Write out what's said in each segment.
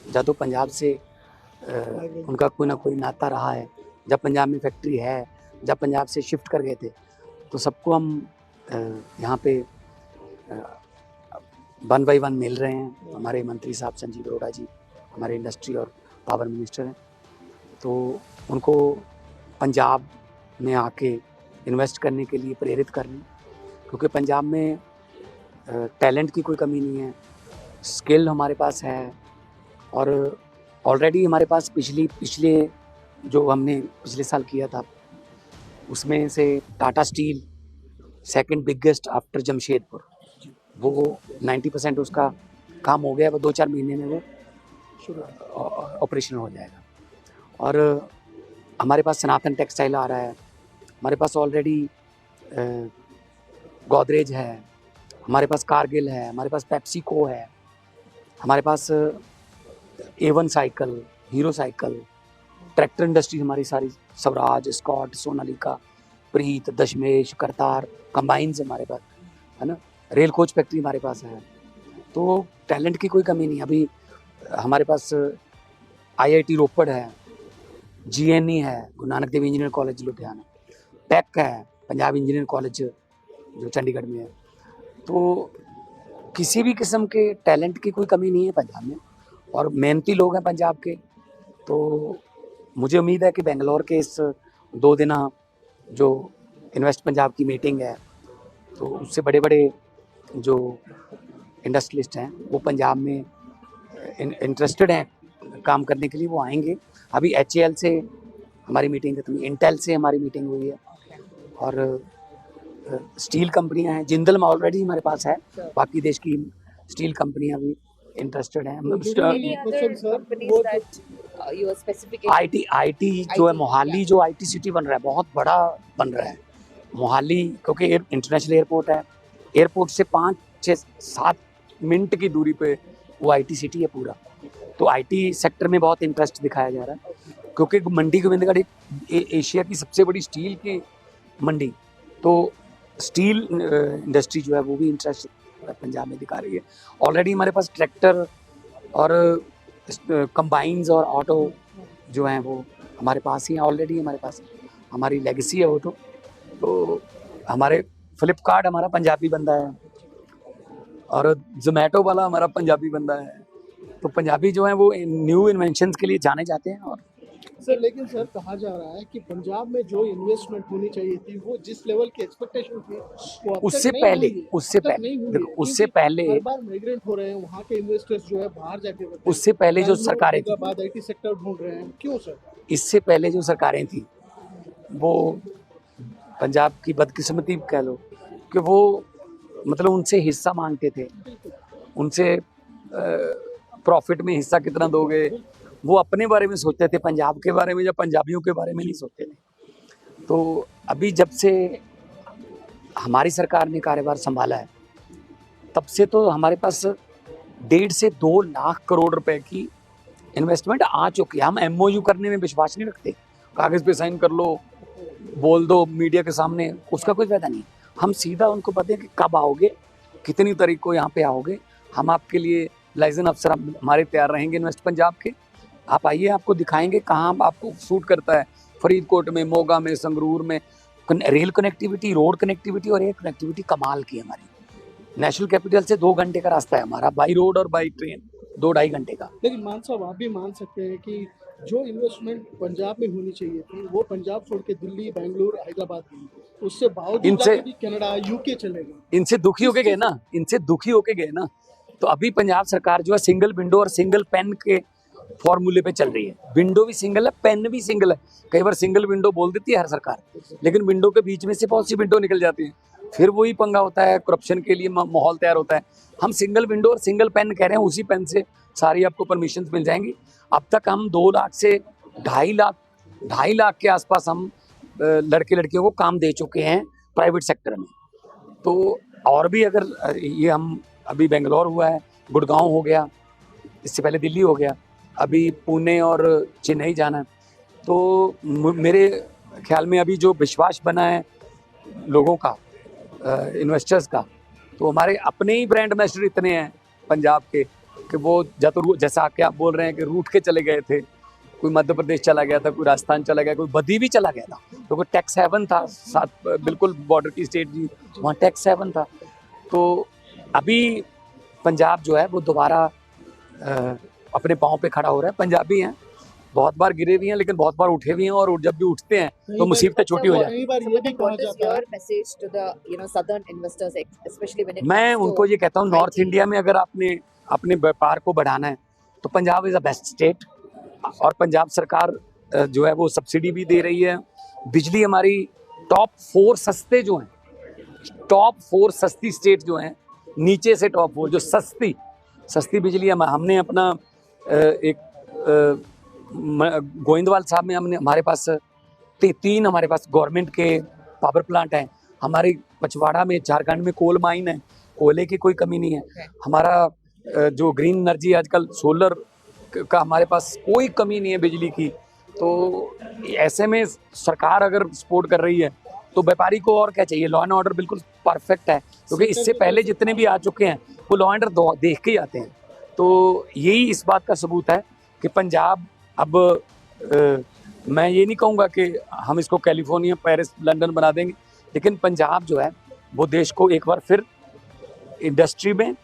या तो पंजाब से उनका कोई ना कोई नाता रहा है, जब पंजाब में फैक्ट्री है, जब पंजाब से शिफ्ट कर गए थे, तो सबको हम यहाँ पे वन बाई वन मिल रहे हैं। हमारे मंत्री साहब संजीव अरोड़ा जी हमारे इंडस्ट्री और पावर मिनिस्टर हैं, तो उनको पंजाब में आके इन्वेस्ट करने के लिए प्रेरित कर रहे हैं, क्योंकि पंजाब में टैलेंट की कोई कमी नहीं है, स्किल हमारे पास है। और ऑलरेडी हमारे पास पिछले जो हमने पिछले साल किया था, उसमें से Tata steel second biggest after Jamshedpur, वो 90% उसका काम हो गया, वो 2-4 महीने में वो ऑपरेशन हो जाएगा। और हमारे पास सनातन टेक्सटाइल आ रहा है, हमारे पास ऑलरेडी गोदरेज है, हमारे पास कारगिल है, हमारे पास पेप्सिको है, हमारे पास A1 cycle, hero cycle, tractor industry हमारी सारी, स्वराज, स्कॉट, सोनालिका, प्रीत, दशमेश, करतार, कंबाइंस हमारे पास है ना, रेल कोच फैक्ट्री हमारे पास है। तो टैलेंट की कोई कमी नहीं। अभी हमारे पास IIT रोपड़ है, GNE है, Guru Nanak Dev engineer college Ludhiana, pack है, पंजाब इंजीनियर कॉलेज जो चंडीगढ़ में है। तो किसी भी किस्म के टैलेंट की कोई कमी नहीं है पंजाब में, और मेहनती लोग हैं पंजाब के। तो मुझे उम्मीद है कि बेंगलोर के इस 2 दिना जो इन्वेस्ट पंजाब की मीटिंग है, तो उससे बड़े बड़े जो इंडस्ट्रियलिस्ट हैं वो पंजाब में इंटरेस्टेड हैं काम करने के लिए, वो आएंगे। अभी HAL से हमारी मीटिंग है, तो इंटेल से हमारी मीटिंग हुई है, और स्टील कंपनियां हैं, जिंदल में ऑलरेडी हमारे पास है, बाकी देश की स्टील कंपनियां भी इंटरेस्टेड हैं। IT जो है, मोहाली जो IT सिटी बन रहा है, बहुत बड़ा बन रहा है मोहाली, क्योंकि इंटरनेशनल एयरपोर्ट है। एयरपोर्ट से 5-6-7 मिनट की दूरी पे वो IT सिटी है पूरा। तो IT सेक्टर में बहुत इंटरेस्ट दिखाया जा रहा है, क्योंकि मंडी गोविंदगढ़ एशिया की सबसे बड़ी स्टील की मंडी, तो स्टील इंडस्ट्री जो है वो भी इंटरेस्ट पंजाब में दिखा रही है। ऑलरेडी हमारे पास ट्रैक्टर और कंबाइंस और ऑटो जो हैं वो हमारे पास ही हैं, ऑलरेडी हमारे पास हमारी लेगेसी है वो। तो हमारे फ्लिपकार्ट हमारा पंजाबी बंदा है, और जोमेटो वाला हमारा पंजाबी बंदा है। तो पंजाबी जो है वो न्यू इन्वेंशंस के लिए जाने जाते हैं। और सर, लेकिन सर कहा जा रहा है कि पंजाब में जो इन्वेस्टमेंट होनी चाहिए थी, वो जिस लेवल की एक्सपेक्टेशन थी वो अब उससे तक नहीं पहले हुई है। देखो, उससे पहले हर बार माइग्रेट हो रहे हैं वहाँ के इन्वेस्टर्स जो है बाहर जाके, उससे पहले जो सरकारें थी, IT सेक्टर ढूंढ रहे हैं। क्यों सर? इससे पहले जो सरकारें थी वो पंजाब की बदकिस्मती कह लो कि वो मतलब उनसे हिस्सा मांगते थे, उनसे प्रॉफिट में हिस्सा कितना दोगे, वो अपने बारे में सोचते थे, पंजाब के बारे में या पंजाबियों के बारे में नहीं सोचते थे। तो अभी जब से हमारी सरकार ने कार्यभार संभाला है, तब से तो हमारे पास 1.5 से 2 लाख करोड़ रुपए की इन्वेस्टमेंट आ चुकी है। हम MOU करने में विश्वास नहीं रखते, कागज पे साइन कर लो, बोल दो मीडिया के सामने, उसका कोई फायदा नहीं। हम सीधा उनको बताएं कि कब आओगे, कितनी तारीख को यहाँ पे आओगे, हम आपके लिए लाइसेंस अफसर हमारे तैयार रहेंगे इन्वेस्ट पंजाब के, आप आइए, आपको दिखाएंगे कहाँ आपको सूट करता है। फरीदकोट में, मोगा में, संगरूर में रेल कनेक्टिविटी, रोड कनेक्टिविटी और एयर कनेक्टिविटी कमाल की हमारी। नेशनल कैपिटल से 2 घंटे का रास्ता है हमारा, बाई रोड और बाई ट्रेन 2-2.5 घंटे का। लेकिन मान साहब, आप भी मान सकते हैं कि जो इन्वेस्टमेंट पंजाब में होनी चाहिए थी वो पंजाब छोड़ के दिल्ली, बेंगलुरु, हैदराबाद गई, उससे बावजूद भी कनाडा, UK चलेगा। इनसे दुखी होके गए ना। तो अभी पंजाब सरकार जो है सिंगल विंडो और सिंगल पेन के फॉर्मूले पे चल रही है। विंडो भी सिंगल है, पेन भी सिंगल है। कई बार सिंगल विंडो बोल देती है हर सरकार, लेकिन विंडो के बीच में से बहुत सी विंडो निकल जाती है, फिर वही पंगा होता है, करप्शन के लिए माहौल तैयार होता है। हम सिंगल विंडो और सिंगल पेन कह रहे हैं, उसी पेन से सारी आपको परमिशन मिल जाएंगी। अब तक हम 2 लाख से 2.5 लाख के आसपास हम लड़के लड़कियों को काम दे चुके हैं प्राइवेट सेक्टर में। तो और भी अगर ये हम अभी बेंगलोर हुआ है, गुड़गांव हो गया, इससे पहले दिल्ली हो गया, अभी पुणे और चेन्नई जाना है। तो मेरे ख्याल में अभी जो विश्वास बना है लोगों का, इन्वेस्टर्स का, तो हमारे अपने ही ब्रांड एम्बेसडर इतने हैं पंजाब के कि वो जैसा कि आप बोल रहे हैं कि रूठ के चले गए थे, कोई मध्य प्रदेश चला गया था, कोई राजस्थान चला गया, कोई बद्दी भी चला गया था, क्योंकि टैक्स हेवन था साथ, बिल्कुल बॉर्डर की स्टेट जी, वहाँ टैक्स हेवन था। तो अभी पंजाब जो है वो दोबारा अपने पाँव पे खड़ा हो रहा है। पंजाबी हैं, बहुत बार गिरे भी हैं, लेकिन बहुत बार उठे भी हैं, और जब भी उठते हैं तो मुसीबतें छोटी हो जाती कई बार ये भी कहा What is जाता है your message to the southern investors, especially when it मैं comes उनको to ये कहता हूँ, नॉर्थ IT? इंडिया में अगर आपने अपने व्यापार को बढ़ाना है तो Punjab is a best state. और पंजाब सरकार जो है वो सब्सिडी भी दे रही है। बिजली हमारी टॉप 4 सस्ते जो हैं, टॉप 4 सस्ती स्टेट जो हैं, नीचे से टॉप 4 जो सस्ती बिजली हमने अपना एक गोविंदवाल साहब में हमने हमारे पास 3 हमारे पास गवर्नमेंट के पावर प्लांट हैं। हमारी पचवाड़ा में, झारखंड में कोल माइन है, कोयले की कोई कमी नहीं है। हमारा जो ग्रीन एनर्जी आजकल सोलर का हमारे पास कोई कमी नहीं है बिजली की। तो ऐसे में सरकार अगर सपोर्ट कर रही है तो व्यापारी को और क्या चाहिए। लॉ एंड ऑर्डर बिल्कुल परफेक्ट है, क्योंकि इससे पहले जितने भी आ चुके हैं वो लॉ एंड ऑर्डर देख के ही आते हैं। तो यही इस बात का सबूत है कि पंजाब अब मैं ये नहीं कहूँगा कि हम इसको कैलिफोर्निया, पेरिस, लंदन बना देंगे, लेकिन पंजाब जो है वो देश को एक बार फिर इंडस्ट्री में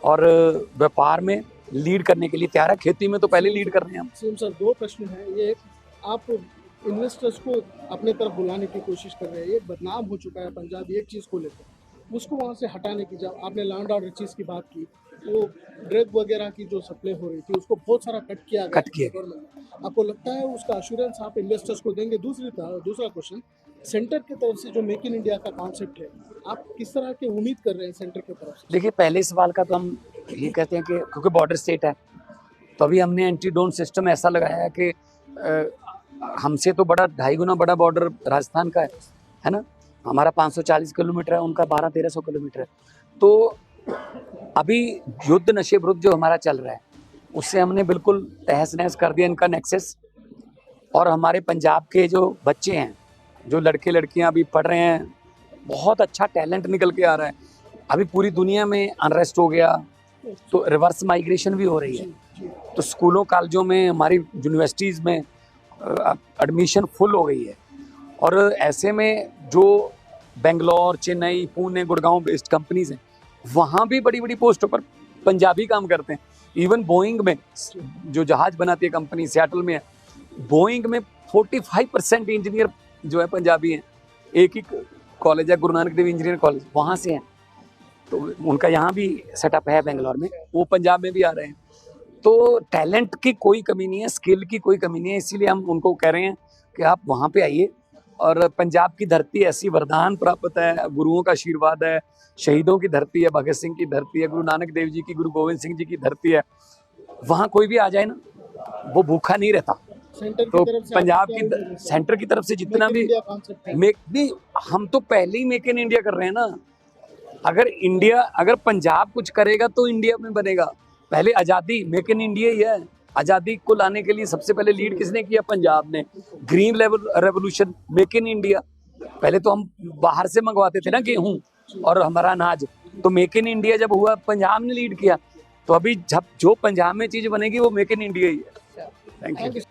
और व्यापार में लीड करने के लिए तैयार है। खेती में तो पहले लीड कर रहे हैं हम। सीएम सर, 2 प्रश्न हैं। ये आप इन्वेस्टर्स को अपने तरफ बुलाने की कोशिश कर रहे हैं, एक बदनाम हो चुका है पंजाब एक चीज़ को लेकर, उसको वहाँ से हटाने की, जब आपने लैंड ऑर्डर चीज़ की बात की, वो ड्रग वगैरह की जो सप्लाई हो रही थी उसको बहुत सारा कट किया गया। आपको लगता है उसका अश्योरेंस आप इन्वेस्टर्स को देंगे? दूसरा क्वेश्चन, सेंटर की तरफ से जो मेक इन इंडिया का कॉन्सेप्ट है, आप किस तरह की उम्मीद कर रहे हैं सेंटर की तरफ से? देखिए, पहले सवाल का तो हम ये कहते हैं कि क्योंकि बॉर्डर स्टेट है तो अभी हमने एंटी ड्रोन सिस्टम ऐसा लगाया है कि हमसे तो बड़ा 2.5 गुना बड़ा बॉर्डर राजस्थान का है ना। हमारा 540 किलोमीटर है, उनका 1200-1300 किलोमीटर है। तो अभी युद्ध नशे विरुद्ध जो हमारा चल रहा है उससे हमने बिल्कुल तहस नहस कर दिया इनका नेक्सस। और हमारे पंजाब के जो बच्चे हैं, जो लड़के लड़कियां अभी पढ़ रहे हैं, बहुत अच्छा टैलेंट निकल के आ रहा है। अभी पूरी दुनिया में अनरेस्ट हो गया तो रिवर्स माइग्रेशन भी हो रही है। तो स्कूलों कॉलेजों में, हमारी यूनिवर्सिटीज़ में एडमिशन फुल हो गई है। और ऐसे में जो बेंगलोर, चेन्नई, पुणे, गुड़गांव बेस्ड कंपनीज हैं, वहाँ भी बड़ी बड़ी पोस्टों पर पंजाबी काम करते हैं। इवन बोइंग में जो जहाज बनाती है कंपनी सियाटल में है, बोइंग में 45% इंजीनियर जो है पंजाबी हैं। एक ही कॉलेज है, गुरु नानक देव इंजीनियर कॉलेज, वहाँ से हैं। तो उनका यहाँ भी सेटअप है बेंगलोर में, वो पंजाब में भी आ रहे हैं। तो टैलेंट की कोई कमी नहीं है, स्किल की कोई कमी नहीं है। इसीलिए हम उनको कह रहे हैं कि आप वहाँ पे आइए। और पंजाब की धरती ऐसी वरदान प्राप्त है, गुरुओं का आशीर्वाद है, शहीदों की धरती है, भगत सिंह की धरती है, गुरु नानक देव जी की, गुरु गोविंद सिंह जी की धरती है। वहाँ कोई भी आ जाए ना, वो भूखा नहीं रहता। तो पंजाब की सेंटर की तरफ से जितना भी हम तो पहले ही मेक इन इंडिया कर रहे हैं ना। अगर पंजाब कुछ करेगा तो इंडिया में बनेगा। पहले आज़ादी मेक इन इंडिया ही है। आज़ादी को लाने के लिए सबसे पहले लीड किसने किया? पंजाब ने। Green revolution, make in India. पहले तो हम बाहर से मंगवाते थे ना गेहूं और हमारा अनाज, तो मेक इन इंडिया जब हुआ पंजाब ने लीड किया। तो अभी जब जो पंजाब में चीज बनेगी वो मेक इन इंडिया ही है। Thank you.